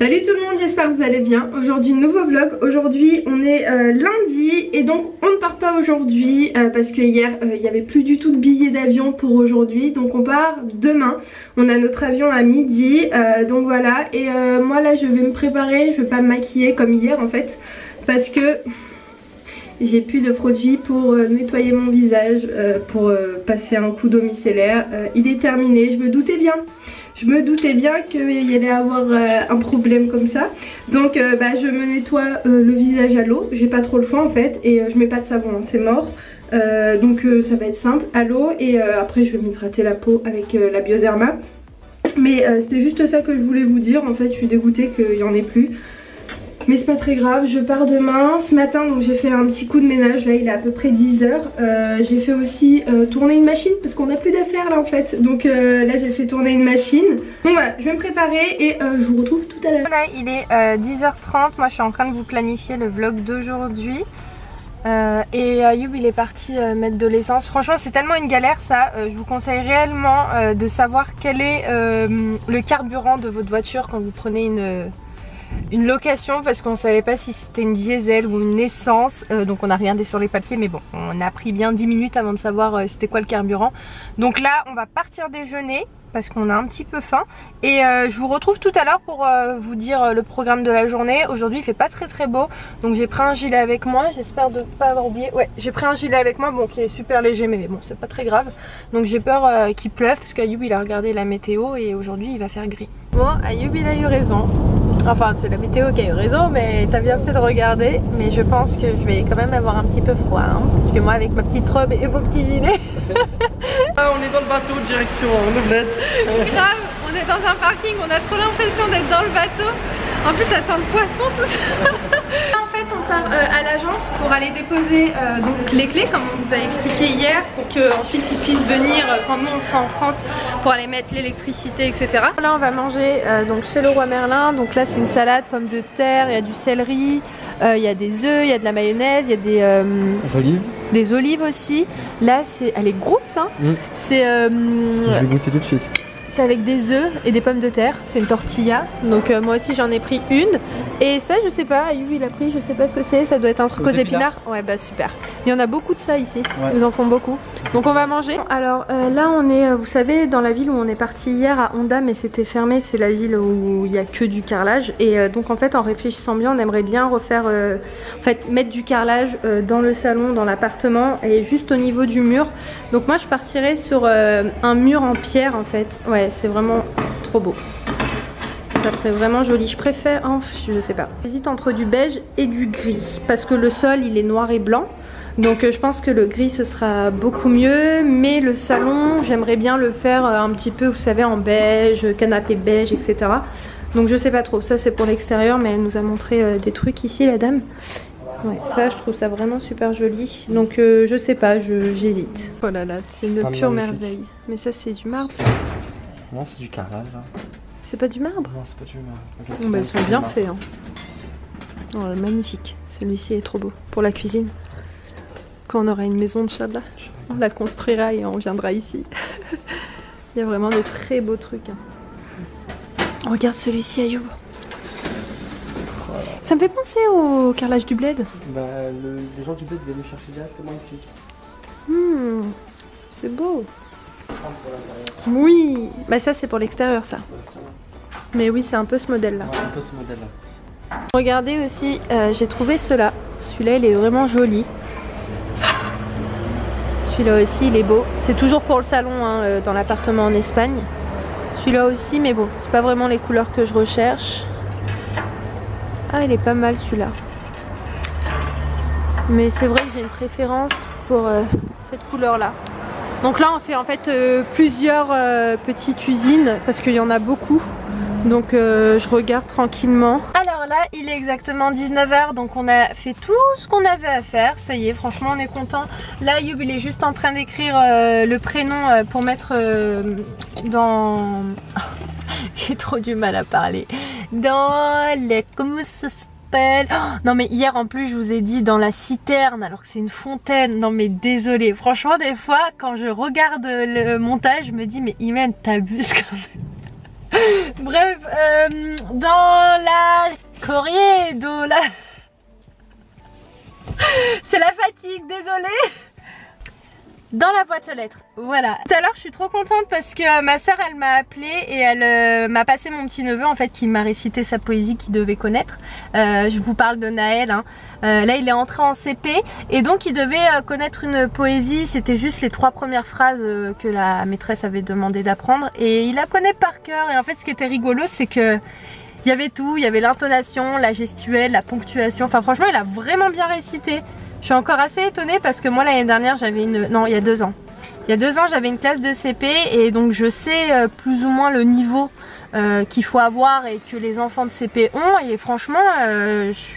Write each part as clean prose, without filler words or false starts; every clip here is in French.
Salut tout le monde, j'espère que vous allez bien. Aujourd'hui nouveau vlog, aujourd'hui on est lundi et donc on ne part pas aujourd'hui parce que hier il n'y avait plus du tout de billets d'avion pour aujourd'hui. Donc on part demain, on a notre avion à midi, donc voilà. Et moi là je vais me préparer, je vais pas me maquiller comme hier en fait parce que j'ai plus de produits pour nettoyer mon visage, pour passer un coup d'eau micellaire. Il est terminé, je me doutais bien. Je me doutais bien qu'il y allait avoir un problème comme ça. Donc je me nettoie le visage à l'eau. J'ai pas trop le choix en fait. Et je mets pas de savon, hein, c'est mort. Donc ça va être simple, à l'eau. Et après je vais m'hydrater la peau avec la Bioderma. Mais c'était juste ça que je voulais vous dire. En fait je suis dégoûtée qu'il n'y en ait plus. Mais c'est pas très grave, je pars demain. Ce matin donc j'ai fait un petit coup de ménage, là il est à peu près 10 h. J'ai fait aussi tourner une machine parce qu'on n'a plus d'affaires là en fait. Donc là j'ai fait tourner une machine. Donc voilà, je vais me préparer et je vous retrouve tout à l'heure. Là il est 10 h 30, moi je suis en train de vous planifier le vlog d'aujourd'hui. Et Ayoub il est parti mettre de l'essence. Franchement c'est tellement une galère ça, je vous conseille réellement de savoir quel est le carburant de votre voiture quand vous prenez une location, parce qu'on savait pas si c'était une diesel ou une essence, donc on a regardé sur les papiers, mais bon on a pris bien 10 minutes avant de savoir c'était quoi le carburant. Donc là on va partir déjeuner parce qu'on a un petit peu faim et je vous retrouve tout à l'heure pour vous dire le programme de la journée. Aujourd'hui il fait pas très beau, donc j'ai pris un gilet avec moi, j'espère de pas avoir oublié. Ouais, j'ai pris un gilet avec moi, bon qui est super léger mais bon c'est pas très grave. Donc j'ai peur qu'il pleuve parce qu'Ayoub il a regardé la météo et aujourd'hui il va faire gris. Bon, Ayoub il a eu raison. Enfin c'est la météo qui a eu raison, mais t'as bien fait de regarder. Mais je pense que je vais quand même avoir un petit peu froid hein, parce que moi avec ma petite robe et mon petit gilet. Ah, on est dans le bateau direction Noblette. Grave, on est dans un parking, on a trop l'impression d'être dans le bateau. En plus ça sent le poisson tout ça. En fait on part à l'agence pour aller déposer donc les clés comme on vous a expliqué hier, pour qu'ensuite ils puissent venir quand nous on sera en France pour aller mettre l'électricité etc. Là on va manger donc chez Leroy Merlin. Donc là c'est une salade, pommes de terre, il y a du céleri, il y a des œufs, il y a de la mayonnaise, il y a des olives aussi. Là c'est, elle est grosse hein. C'est je vais goûter tout de suite. C'est avec des œufs et des pommes de terre, c'est une tortilla. Donc moi aussi j'en ai pris une. Et ça je sais pas, Ayoub il a pris, je sais pas ce que c'est, ça doit être un truc aux épinards. Ouais bah super. Il y en a beaucoup de ça ici, ouais. Ils en font beaucoup. Donc on va manger. Alors là on est, vous savez, dans la ville où on est parti hier à Honda, mais c'était fermé, c'est la ville où il y a que du carrelage. Et donc en fait en réfléchissant bien, on aimerait bien refaire, en fait mettre du carrelage dans le salon, dans l'appartement et juste au niveau du mur. Donc moi je partirais sur un mur en pierre en fait. Ouais, c'est vraiment trop beau. Ça ferait vraiment joli. Je préfère, oh, je sais pas. J'hésite entre du beige et du gris parce que le sol il est noir et blanc. Donc je pense que le gris ce sera beaucoup mieux. Mais le salon j'aimerais bien le faire un petit peu, vous savez, en beige, canapé beige, etc. Donc je sais pas trop. Ça c'est pour l'extérieur, mais elle nous a montré des trucs ici la dame. Ouais, ça je trouve ça vraiment super joli. Donc je sais pas, j'hésite. Oh là là, c'est une pure merveille. Mais ça c'est du marbre ça? Non, c'est du carrelage. C'est pas du marbre? Non, c'est pas du marbre. Okay, bon, bah, ils sont bien faits. Hein. Oh, magnifique. Celui-ci est trop beau. Pour la cuisine. Quand on aura une maison de Inch'Allah, on la construira et on viendra ici. Il y a vraiment de très beaux trucs. Hein. Regarde celui-ci, Ayoub. Voilà. Ça me fait penser au carrelage du bled. Bah, les gens du bled viennent nous chercher directement ici. C'est beau. Oui, bah ça c'est pour l'extérieur ça. Mais oui, c'est un peu ce modèle là. Ouais, un peu ce modèle là. Regardez aussi, j'ai trouvé cela. Celui-là il est vraiment joli. Celui-là aussi il est beau. C'est toujours pour le salon hein, dans l'appartement en Espagne. Celui-là aussi, mais bon, c'est pas vraiment les couleurs que je recherche. Ah, il est pas mal celui-là. Mais c'est vrai que j'ai une préférence pour cette couleur là. Donc là on fait en fait plusieurs petites usines parce qu'il y en a beaucoup. Donc je regarde tranquillement. Alors là il est exactement 19 h, donc on a fait tout ce qu'on avait à faire. Ça y est, franchement on est content. Là Ayoub il est juste en train d'écrire le prénom pour mettre dans... J'ai trop du mal à parler. Dans les... Comment ça se... Oh, non mais hier en plus je vous ai dit dans la citerne alors que c'est une fontaine. Non mais désolé, franchement des fois quand je regarde le montage je me dis mais Imen t'abuses quand même. Bref, dans la courrier, c'est la fatigue, désolée. Dans la boîte aux lettres, voilà. Tout à l'heure je suis trop contente parce que ma soeur elle m'a appelée et elle m'a passé mon petit neveu en fait qui m'a récité sa poésie qu'il devait connaître. Je vous parle de Naël, hein. Là il est entré en CP et donc il devait connaître une poésie. C'était juste les 3 premières phrases que la maîtresse avait demandé d'apprendre et il la connaît par cœur. Et en fait ce qui était rigolo c'est que il y avait tout, il y avait l'intonation, la gestuelle, la ponctuation. Enfin franchement il a vraiment bien récité. Je suis encore assez étonnée parce que moi l'année dernière j'avais une... Non, il y a 2 ans. Il y a 2 ans j'avais une classe de CP et donc je sais plus ou moins le niveau qu'il faut avoir et que les enfants de CP ont. Et franchement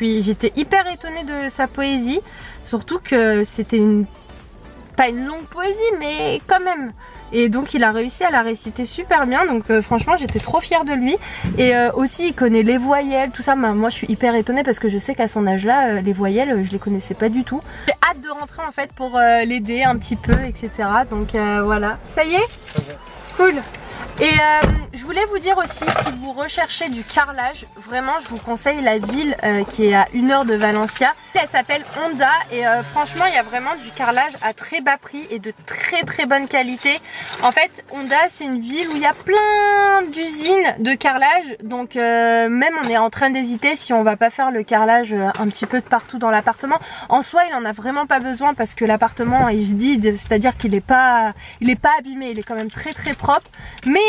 j'étais hyper étonnée de sa poésie. Surtout que c'était pas une longue poésie mais quand même. Et donc il a réussi à la réciter super bien, donc franchement j'étais trop fière de lui. Et aussi il connaît les voyelles, tout ça. Moi je suis hyper étonnée parce que je sais qu'à son âge là, les voyelles je les connaissais pas du tout. J'ai hâte de rentrer en fait pour l'aider un petit peu, etc. Donc voilà. Ça y est? Cool. Et je voulais vous dire aussi, si vous recherchez du carrelage, vraiment je vous conseille la ville qui est à 1 heure de Valencia. Elle s'appelle Honda et franchement il y a vraiment du carrelage à très bas prix et de très bonne qualité. En fait Honda c'est une ville où il y a plein d'usines de carrelage, donc même on est en train d'hésiter si on va pas faire le carrelage un petit peu de partout dans l'appartement. En soi il en a vraiment pas besoin parce que l'appartement est jadid, c'est-à-dire qu'il est pas abîmé, il est quand même très propre. Mais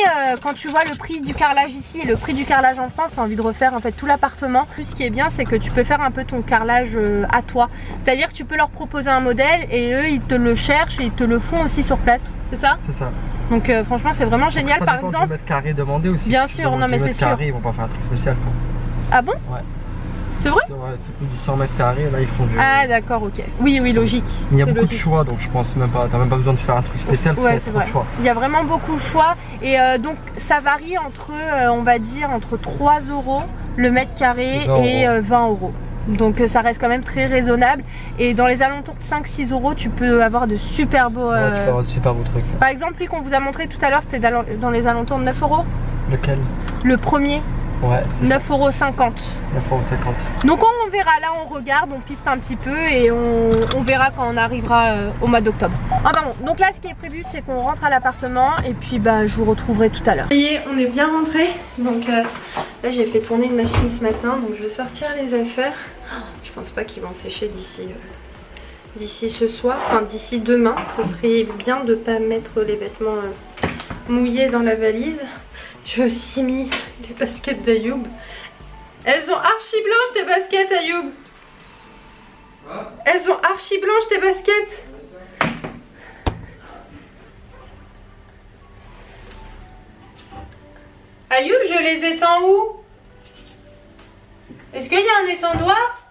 quand tu vois le prix du carrelage ici et le prix du carrelage en France, t'as envie de refaire en fait tout l'appartement. Plus ce qui est bien c'est que tu peux faire un peu ton carrelage à toi. C'est-à-dire que tu peux leur proposer un modèle et eux ils te le cherchent et ils te le font aussi sur place. C'est ça? C'est ça. Donc franchement c'est vraiment génial. Ça par dépend exemple. Du mètre carré demandé aussi. Bien sûr, non mais c'est sûr. Ils vont pas faire un truc spécial quoi. Ah bon? Ouais. C'est vrai? C'est plus de 100 mètres carrés, là ils font du... Ah d'accord, ok. Oui, logique. Il y a beaucoup de choix, donc je pense même pas, t'as même pas besoin de faire un truc spécial, ouais, c'est vrai. Il y a vraiment beaucoup de choix et donc ça varie entre, on va dire, entre 3 € le mètre carré et 20 €. Donc ça reste quand même très raisonnable et dans les alentours de 5-6 € tu peux avoir de super beaux... Ouais, tu peux avoir de super beaux trucs. Par exemple, lui qu'on vous a montré tout à l'heure, c'était dans les alentours de 9 €. Lequel? Le premier. Ouais, 9,50 €. 9,50 €. Donc on verra, là on regarde, on piste un petit peu et on verra quand on arrivera au mois d'octobre. Ah pardon, donc là ce qui est prévu c'est qu'on rentre à l'appartement et puis bah je vous retrouverai tout à l'heure. Ça y est, on est bien rentré. Donc là j'ai fait tourner une machine ce matin, donc je vais sortir les affaires. Je pense pas qu'ils vont sécher d'ici ce soir, enfin d'ici demain. Ce serait bien de pas mettre les vêtements mouillés dans la valise. J'ai aussi mis les baskets d'Ayoub. Elles sont archi blanches tes baskets Ayoub. Elles sont archi blanches tes baskets. Ayoub, je les étends où? Est-ce qu'il y a un étendoir?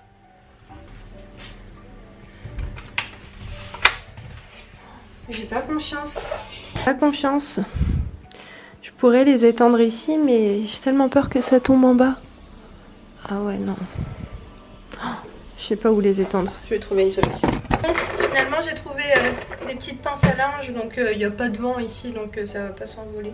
J'ai pas confiance. Pas confiance. Je pourrais les étendre ici, mais j'ai tellement peur que ça tombe en bas. Ah ouais, non. Oh, je sais pas où les étendre. Je vais trouver une solution. Donc, finalement, j'ai trouvé des petites pinces à linge, donc il n'y a pas de vent ici, donc ça va pas s'envoler.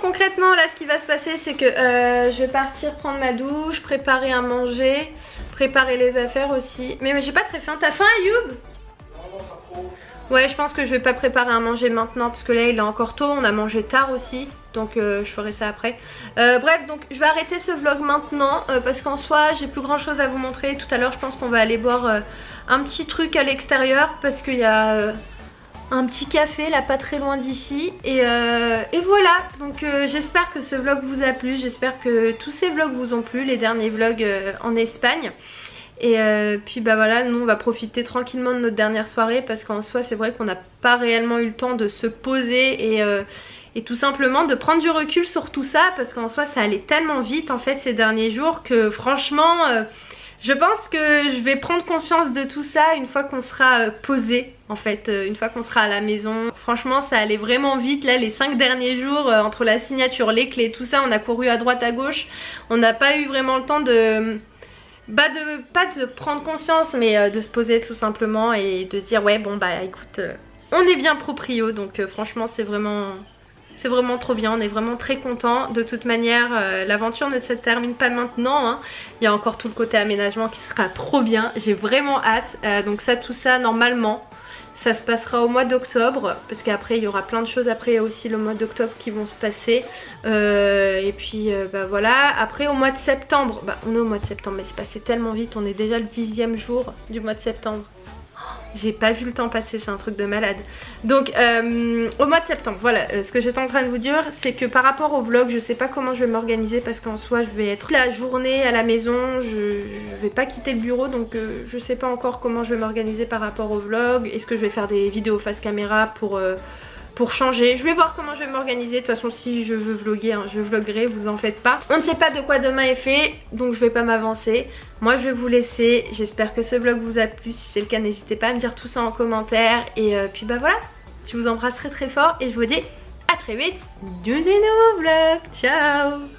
Concrètement là ce qui va se passer c'est que je vais partir prendre ma douche, préparer à manger, préparer les affaires aussi. Mais j'ai pas très faim. T'as faim Ayoub? Non, pas trop. Ouais, je pense que je vais pas préparer à manger maintenant parce que là il est encore tôt, on a mangé tard aussi. Donc je ferai ça après. Bref, donc je vais arrêter ce vlog maintenant parce qu'en soi j'ai plus grand chose à vous montrer. Tout à l'heure je pense qu'on va aller boire un petit truc à l'extérieur parce qu'il y a... un petit café là pas très loin d'ici et voilà. Donc j'espère que ce vlog vous a plu, j'espère que tous ces vlogs vous ont plu, les derniers vlogs en Espagne. Et puis bah voilà, nous on va profiter tranquillement de notre dernière soirée parce qu'en soi c'est vrai qu'on n'a pas réellement eu le temps de se poser et tout simplement de prendre du recul sur tout ça parce qu'en soi ça allait tellement vite en fait ces derniers jours que franchement... Je pense que je vais prendre conscience de tout ça une fois qu'on sera posé en fait, une fois qu'on sera à la maison. Franchement ça allait vraiment vite là les 5 derniers jours, entre la signature, les clés, tout ça, on a couru à droite à gauche. On n'a pas eu vraiment le temps de... pas de prendre conscience mais de se poser tout simplement et de se dire ouais bon bah écoute, on est bien proprio donc franchement c'est vraiment trop bien, on est vraiment très contents. De toute manière l'aventure ne se termine pas maintenant hein. Il y a encore tout le côté aménagement qui sera trop bien, j'ai vraiment hâte. Donc ça, tout ça normalement ça se passera au mois d'octobre parce qu'après il y aura plein de choses, après il y a aussi le mois d'octobre qui vont se passer et puis bah voilà. Après au mois de septembre, bah on est au mois de septembre mais c'est passé tellement vite, on est déjà le 10e jour du mois de septembre. J'ai pas vu le temps passer, c'est un truc de malade. Donc au mois de septembre, voilà, ce que j'étais en train de vous dire, c'est que par rapport au vlog, je sais pas comment je vais m'organiser parce qu'en soi je vais être la journée à la maison, je vais pas quitter le bureau donc je sais pas encore comment je vais m'organiser par rapport au vlog. Est-ce que je vais faire des vidéos face caméra pour changer, je vais voir comment je vais m'organiser. De toute façon si je veux vlogger hein, je vloggerai, vous en faites pas. On ne sait pas de quoi demain est fait donc je vais pas m'avancer. Moi je vais vous laisser, j'espère que ce vlog vous a plu. Si c'est le cas n'hésitez pas à me dire tout ça en commentaire. Et puis bah voilà, je vous embrasse très fort et je vous dis à très vite dans un nouveau vlog. Ciao.